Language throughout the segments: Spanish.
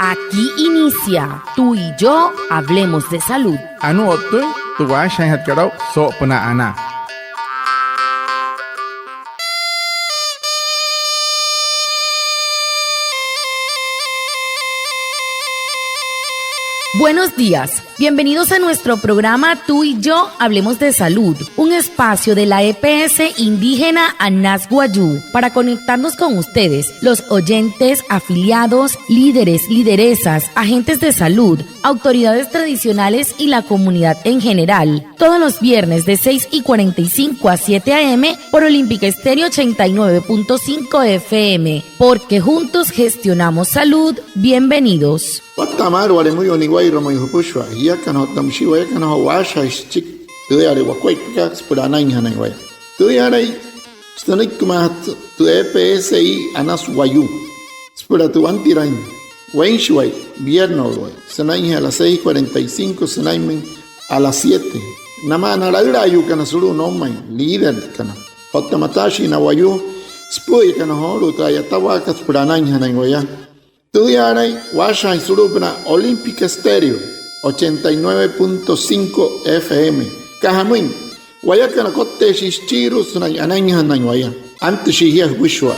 Aquí inicia Tú y yo hablemos de salud. Anu otu tuwa shanhat karau so pena ana. Buenos días, bienvenidos a nuestro programa Tú y yo hablemos de salud, un espacio de la EPS indígena Anas Guayú para conectarnos con ustedes, los oyentes, afiliados, líderes, lideresas, agentes de salud, autoridades tradicionales y la comunidad en general. Todos los viernes de 6:45 a 7 a.m. por Olímpica Estéreo 89.5 FM, porque juntos gestionamos salud. Bienvenidos. Watamar wale muy oniguay romoy hupushwa ya kana tamshiwa ya kana washa chik tuyare wakwai kaks purana inhana way tuyare stanik kumat tu EPSI Anas Guayú spura tu antirain wenshway viernes way sanai a las 6:45 sanai a las 7 namana la yu kana suru no mai líder kana hotamatashi na Guayú spuy kana horu taya tawakas purana inhana way Tuyaray, Washa y Surupna, Olímpica Estéreo, 89.5 FM. Cajamuin, Guayacana Cote Shichiru, Anaña Nañuaya, antes Shihia Wishwa.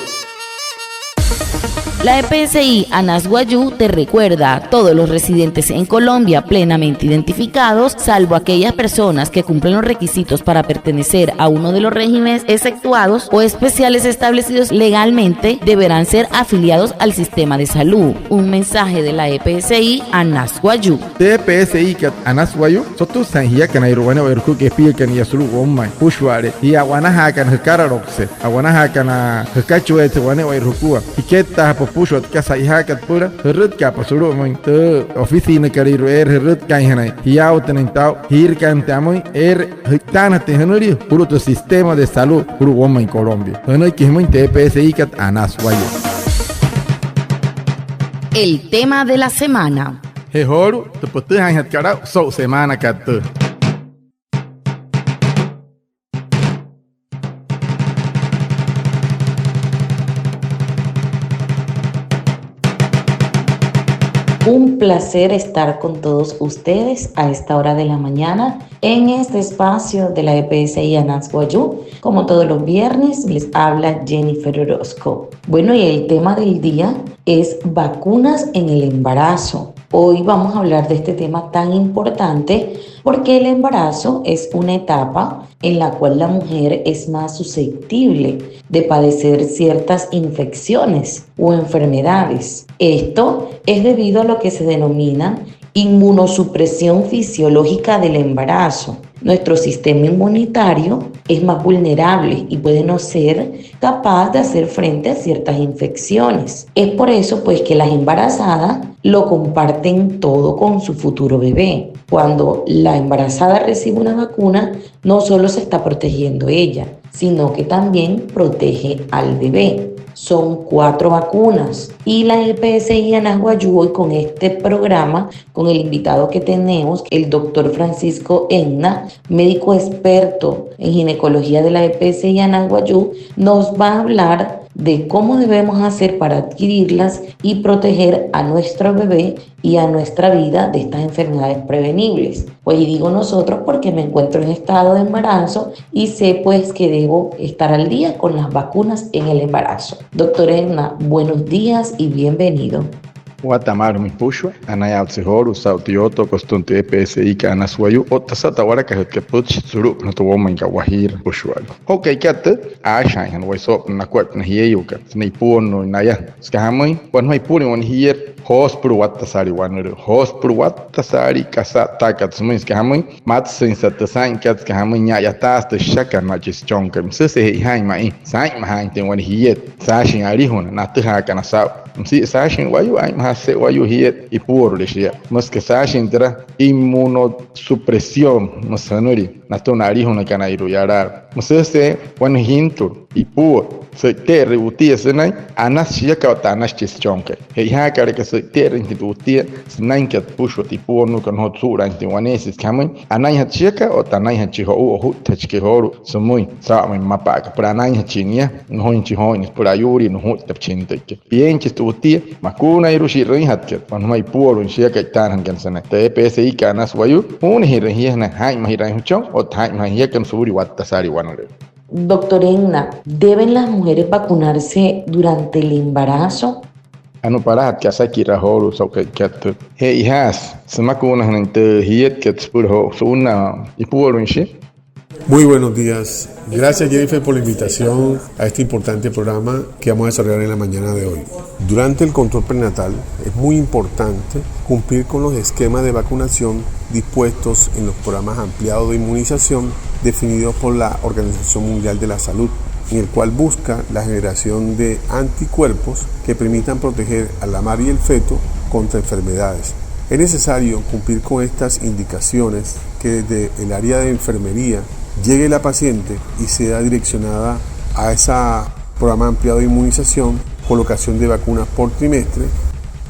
La EPSI Anas Guayú te recuerda a todos los residentes en Colombia plenamente identificados, salvo aquellas personas que cumplen los requisitos para pertenecer a uno de los regímenes exceptuados o especiales establecidos legalmente, deberán ser afiliados al sistema de salud. Un mensaje de la EPSI Anas Guayú. EPSI Anas Guayú, sotu sanjia kana irwana werku que pide que ni asulu gomma, pushware, y aguanaja kana kararoxe, aguanaja kana kachuete wane werkua, iketa pushot casa hija kat pura rut ka pasuru moin te oficina kariru rut ka hina hiao tenentao hir kan tamoy hitana te hanuri puro tu sistema de salud puro goma en Colombia hanoi que moin te EPSI kat Anas Guayú. El tema de la semana. Hehoru te pote han hat kara so semana kat. Un placer estar con todos ustedes a esta hora de la mañana en este espacio de la EPSI Anas Guayú. Como todos los viernes, les habla Jennifer Orozco. Bueno, y el tema del día es vacunas en el embarazo. Hoy vamos a hablar de este tema tan importante porque el embarazo es una etapa en la cual la mujer es más susceptible de padecer ciertas infecciones o enfermedades. Esto es debido a lo que se denomina inmunosupresión fisiológica del embarazo. Nuestro sistema inmunitario es más vulnerable y puede no ser capaz de hacer frente a ciertas infecciones. Es por eso pues que las embarazadas lo comparten todo con su futuro bebé. Cuando la embarazada recibe una vacuna, no solo se está protegiendo ella, sino que también protege al bebé. Son 4 vacunas y la EPSI Anas Guayú hoy con este programa, con el invitado que tenemos, el doctor Francisco Enna, médico experto en ginecología de la EPSI Anas Guayú, nos va a hablar de cómo debemos hacer para adquirirlas y proteger a nuestro bebé y a nuestra vida de estas enfermedades prevenibles. Pues digo nosotros porque me encuentro en estado de embarazo y sé pues que debo estar al día con las vacunas en el embarazo. Doctor Enna, buenos días y bienvenido. Guatamar mi puxo, anaya alcehoru, sautioto, costunte EPSI ka Anas Guayú, otasata wara ka puch suru, no tuvo man ka wahir puxual. Ok, kate, asha, han waiso, na kwat na hiyeyuka, snei puno, naya, skahamai, wan mai puni wan hiyer, hos purwatasari wanere, hos purwatasari, kasa takat sumins skahamai, mat sensatasan kat skahamai nya yatas te shaka na chischonka, msese hai mai, sai mahang te wan hiyet, sashin arihuna, na tuha kana sa, msi sashin wayu ai mahase wayu hiet y puro lishia, mas que sashin tera inmunosupresión, masanuri, na to narihuna kana iru yarar, msese wan hintur y puro se te rebutia senai anas shia ka tanas chischonke he ha kare ka se te rebutia senai ka pusho tipo no kan hot sura anti wanesis kamen anai ha chieka o tanai ha chiho o hu techke horu sumui sa mai mapa ka pra anai ha chinia no hinchi hoin por ayuri no hot tapchinte ke bien que tu tutia makuna irushi rin hatket pan mai puolo in sia kaitan hankan sana TPSI kana suayu un hirihia na hai mahirai huchon o thai mahia kan suri watta sari wanale. Doctor Egna, ¿deben las mujeres vacunarse durante el embarazo? Anu parahat kasa kira horu so kat he ihas semakuna hanente hiet ket spurho suna ipuolo in sia. Muy buenos días. Gracias Jennifer por la invitación a este importante programa que vamos a desarrollar en la mañana de hoy. Durante el control prenatal es muy importante cumplir con los esquemas de vacunación dispuestos en los programas ampliados de inmunización definidos por la Organización Mundial de la Salud, en el cual busca la generación de anticuerpos que permitan proteger a la madre y el feto contra enfermedades. Es necesario cumplir con estas indicaciones que desde el área de enfermería llegue la paciente y sea direccionada a ese programa ampliado de inmunización, colocación de vacunas por trimestre,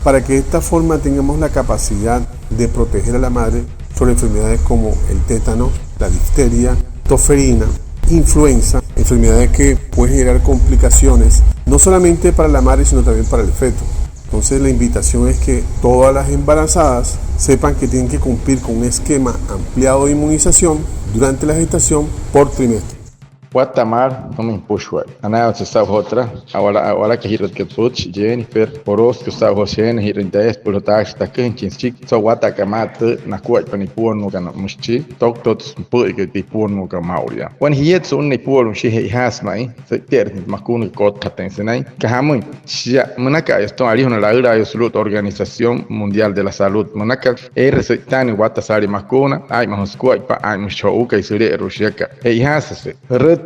para que de esta forma tengamos la capacidad de proteger a la madre sobre enfermedades como el tétano, la difteria, tosferina, influenza, enfermedades que pueden generar complicaciones no solamente para la madre sino también para el feto. Entonces la invitación es que todas las embarazadas sepan que tienen que cumplir con un esquema ampliado de inmunización durante la gestación por trimestre. Guatemala no me impuso. Ana se está otra. Ahora que hirat que puch Jennifer poros que está José hirat das por otra está que en chic so Guatemala na kuat panipur no kana mushi tok tot puy que tipur no ka mauria. When hiet so ne pur shi has mai se ter makun kot tatensenai que hamun sia manaka esto ali una la Organización Mundial de la Salud manaka recetani Guatasari makuna ai mahos kuat pa ai musho ka isure rushaka e has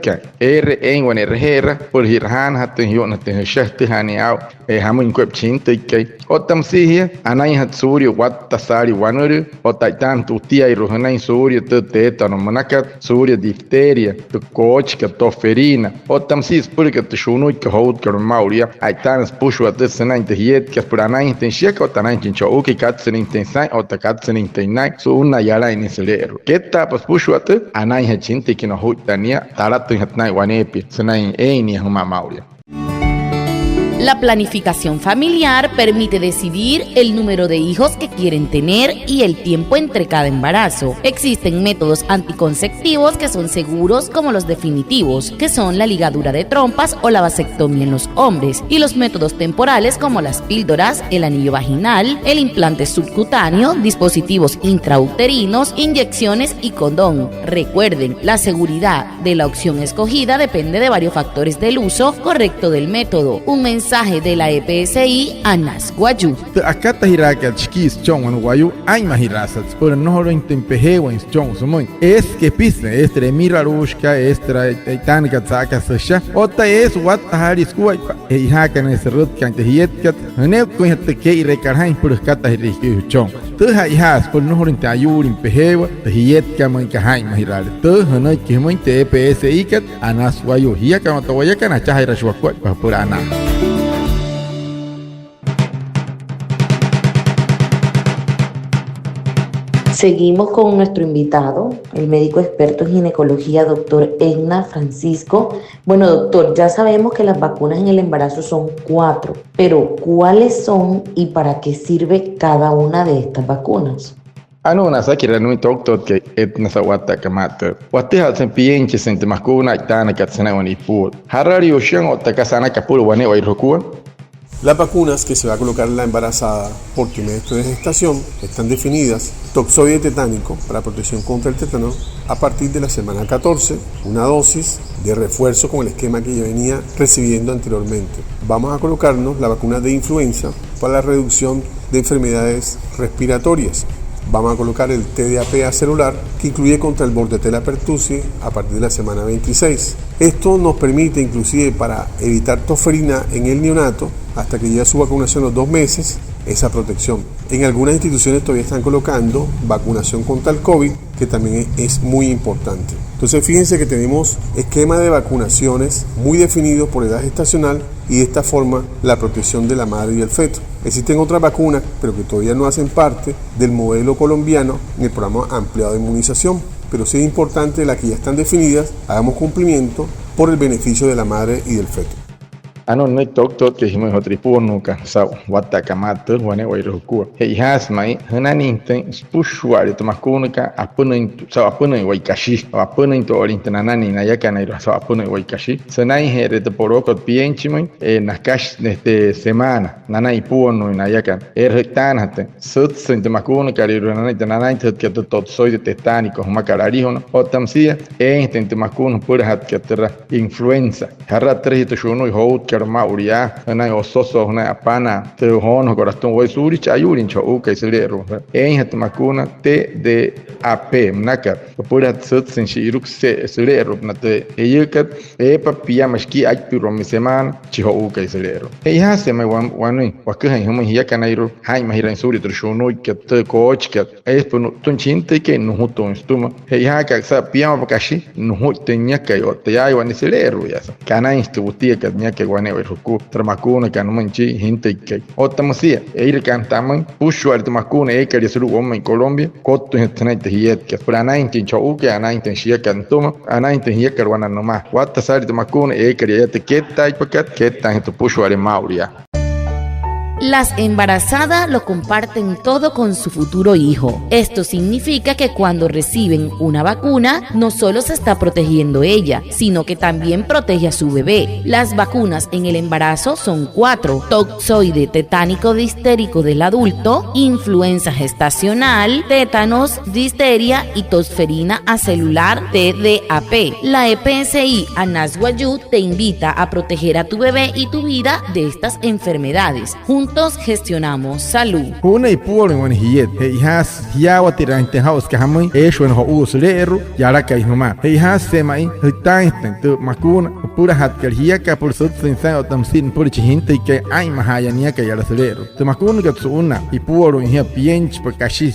en wan herra por hirhan hatten yon hatten shahte haniau hamun kwep chinte kai otam sihia anai hat suryo watta sari wanuru otaitan tutia i rohanai suryo tetano manaka suryo difteria to kochka toferina otam sis purka to shunu ka hot ka mauria aitan pushu at senai te hiet ka puranai ten sheka otanai chincho uki katsen intensai otakatsen intenai so una yala in selero ketta pas pushu at anai ha chinte kino hotania tarat hatnai wanepi senai eini huma mauria. La planificación familiar permite decidir el número de hijos que quieren tener y el tiempo entre cada embarazo. Existen métodos anticonceptivos que son seguros como los definitivos, que son la ligadura de trompas o la vasectomía en los hombres, y los métodos temporales como las píldoras, el anillo vaginal, el implante subcutáneo, dispositivos intrauterinos, inyecciones y condón. Recuerden, la seguridad de la opción escogida depende de varios factores del uso correcto del método. Un mensaje de la EPSI a Nas Guayú. Acá hiraka chiquis chong wan guayu ay mahirasat por no horo intempeje wan chong sumoy es que pise estre mirarushka estra tan katsaka sasha ota es wat haris kuay e haka ne serut kan te hiet kat ne ko hatte ke rekarhain por kata hiriki chong tu ha ihas por no horo intayur impeje te hiet kaman ka hain mahiral tu hanai ke moin te EPSI kat Anas Guayú hiya kama to waya kana chahira shwa por ana. Seguimos con nuestro invitado, el médico experto en ginecología, doctor Egna Francisco. Bueno, doctor, ya sabemos que las vacunas en el embarazo son 4, pero ¿cuáles son y para qué sirve cada una de estas vacunas? Anu nasa kira nui doctor que et nasa wata kamata. Wate hal sen pienche sente makuna itana katsana wani pur. Harari oshan otakasana kapur wane oirokua. Las vacunas que se va a colocar en la embarazada por trimestre de gestación están definidas: toxoide tetánico para protección contra el tétano a partir de la semana 14, una dosis de refuerzo con el esquema que ya venía recibiendo anteriormente. Vamos a colocarnos la vacuna de influenza para la reducción de enfermedades respiratorias. Vamos a colocar el TDAPA celular, que incluye contra el Bordetella pertussis a partir de la semana 26. Esto nos permite, inclusive para evitar tosferina en el neonato, hasta que llegue a su vacunación los 2 meses, esa protección. En algunas instituciones todavía están colocando vacunación contra el COVID, que también es muy importante. Entonces fíjense que tenemos esquema de vacunaciones muy definidos por edad gestacional y de esta forma la protección de la madre y el feto. Existen otras vacunas, pero que todavía no hacen parte del modelo colombiano en el programa ampliado de inmunización. Pero sí es importante las que ya están definidas, hagamos cumplimiento por el beneficio de la madre y del feto. ano no doctor que himo hotripo nunca sa wata kamata wane wa irukua he has mai hananinte spushwari tomakunika apuna wa ikashi apuna into orintanani na yakana ira sa apuna wa ikashi sanai here de poroko pienchimai nakash neste semana nana ipuno na yakan tanate sut tomakunika rirana tanana que tot soy de tetánico macararihono otamsia tomakuno pura hat que influenza harra trejito shuno i hout kerma uria na ososo na apana te hono corazón way suri chayurin cho uka iselero tomakuna te de ap naka pura sut sin shiruk se iselero na te eyukat papia mashki akpiro mi semana chi ho uka iselero hase me wanu wakha huma hiya kanairo hay mahiran suri shuno que te coach que tunchinte que no huton stuma ka sa piama bakashi no hutenya que te ya wan iselero ya kana institutia que tenía que guane ruku tramakuna que no manchi gente que otamosia kan taman pushwar tramakuna que suru homma en Colombia cotto internet hiet que para 19 chou que 19 shia kan toma 19 hiet que wana no más wata sari tramakuna que ya te que tai pakat que tan tu pushwar mauria. Las embarazadas lo comparten todo con su futuro hijo. Esto significa que cuando reciben una vacuna, no solo se está protegiendo ella, sino que también protege a su bebé. Las vacunas en el embarazo son 4: toxoide tetánico distérico del adulto, influenza gestacional, tétanos, difteria y tosferina acelular TDAP. La EPSI Anaswayu te invita a proteger a tu bebé y tu vida de estas enfermedades. Juntos gestionamos salud. Kuna ipuol en hiet has hiawa tirante house que hamai en ho usleru yara kai huma has semai hitain tu makuna pura hat que hiaka por sut sin sa tamsin por chihinte que ai mahayania que yara sleru tu makuna que tsuna ipuol en hia piench por kashi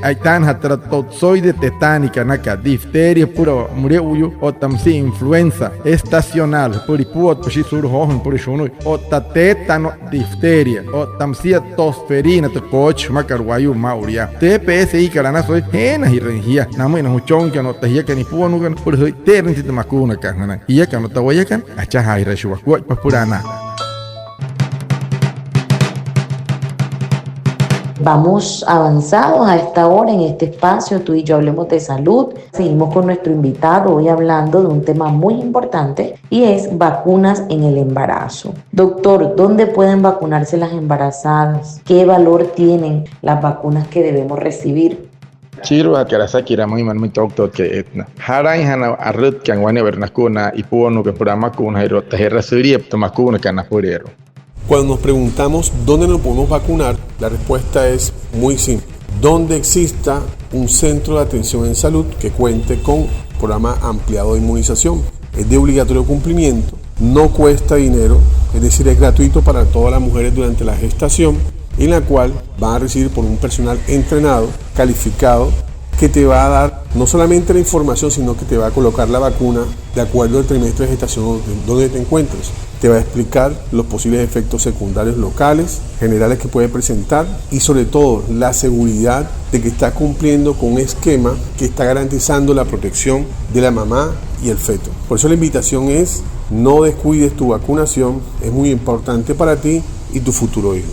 ai tan hatra toxoide tetánica naka difteria pura mureuyo o tamsin influenza estacional por ipuot por sur hohon por shuno o tétano difteria o tamsia tosferina to coach macarwayu mauria TPSI karana soy hena hirrengia namu ina huchon que no tahia que ni puonu kan por soy terenti te makuna kan iya kan no tawaya kan acha haira shwa kwa papurana. Vamos avanzados a esta hora en este espacio, tú y yo hablemos de salud. Seguimos con nuestro invitado hoy hablando de un tema muy importante y es vacunas en el embarazo. Doctor, ¿dónde pueden vacunarse las embarazadas? ¿Qué valor tienen las vacunas que debemos recibir? Chiro akarasaki ramai manmi doctor que etna harai hana arrut kan wane bernakuna ipuonu que programa kun hairo tahera serie tomakuna kana porero. Cuando nos preguntamos dónde nos podemos vacunar, la respuesta es muy simple. Donde exista un centro de atención en salud que cuente con programa ampliado de inmunización. Es de obligatorio cumplimiento, no cuesta dinero, es decir, es gratuito para todas las mujeres durante la gestación, en la cual van a recibir por un personal entrenado, calificado, que te va a dar no solamente la información, sino que te va a colocar la vacuna de acuerdo al trimestre de gestación donde te encuentres. Te va a explicar los posibles efectos secundarios locales, generales que puede presentar y sobre todo la seguridad de que está cumpliendo con un esquema que está garantizando la protección de la mamá y el feto. Por eso la invitación es no descuides tu vacunación, es muy importante para ti y tu futuro hijo.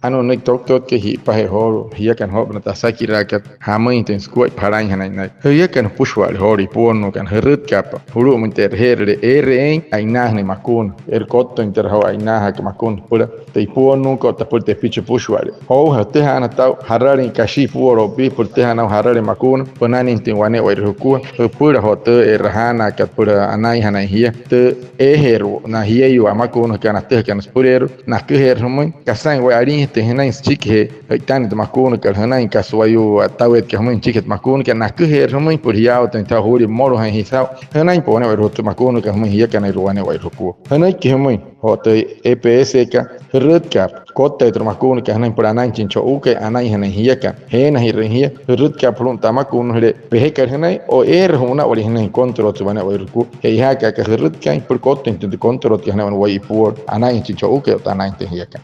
Ano no doctor que hi horo hiya kan hob na tasaki rakat hama intens kuai parain hanai hiya kan pushwal hori puno kan herut kapa huru munter herre aina ne makun kotto inter ho aina ka makun pura te puno ko ta por te piche pushwal ho hatte hana tau harare kashi puro bi por te hana harare makun ponani inten wane wa ruku pura hote hana ka pura anai hanai hiya te heru na hiya yu amakun kan te kan spurero na ke heru mun kasan wa ari te hena instike tan de makuna que hena in kaswayu atawet que hena instike makuna que na que hena por ya o tenta hori moro han hisao hena in pone ver hoto makuna que hena hiya kana ruane wa ruku hena que hena hote EPS ka rut cap kote tro makuna que hena por anan chincho u que anai hena hiya ka hena hiya rut cap plunta makuna le pehe ka hena o una original en control tu bana wa ruku e ya ka rut ka por kote intento control que hena wa por anai chincho u que anai te hiya ka.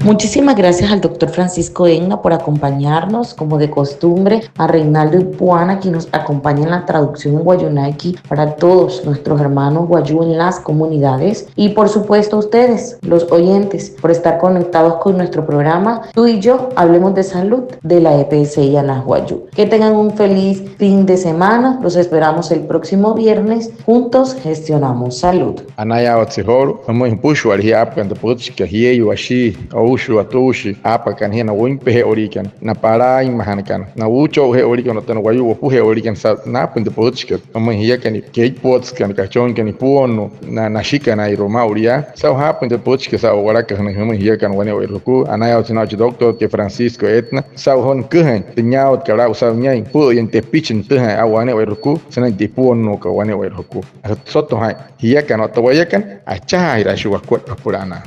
Muchísimas gracias al doctor Francisco Egna por acompañarnos, como de costumbre, a Reinaldo Ipuana, quien nos acompaña en la traducción en Guayunaiki para todos nuestros hermanos guayú en las comunidades, y por supuesto a ustedes, los oyentes, por estar conectados con nuestro programa Tú y Yo Hablemos de Salud de la EPSI Anas Guayú. Que tengan un feliz fin de semana, los esperamos el próximo viernes, juntos gestionamos salud. Anaya Otsihoro, vamos en Pushwar, y apan de Puchka, y Ashi, Aushu, Atushi, Apakan, Hena, Wimpe, Orican, Napara, Mahanakan, Naucho, Orican, Guayu, Puhe, Orican, Napan de Puchka, vamos here, can you cake pots, can Cachon, can you puono, Nashika, Nairo Mauria, so happen the Puchka, Waraka, and human here can one away Ruku, Anaya Otinoch doctor, que Francisco Etna, Sauhon Kuhan, the Nyao, Karau, Savnay, Pull in the pitching to her, I want away Ruku, Senate de Puono, one away Ruku. Soto High, here cannot the Wayakan, a child, I should have quite Purana.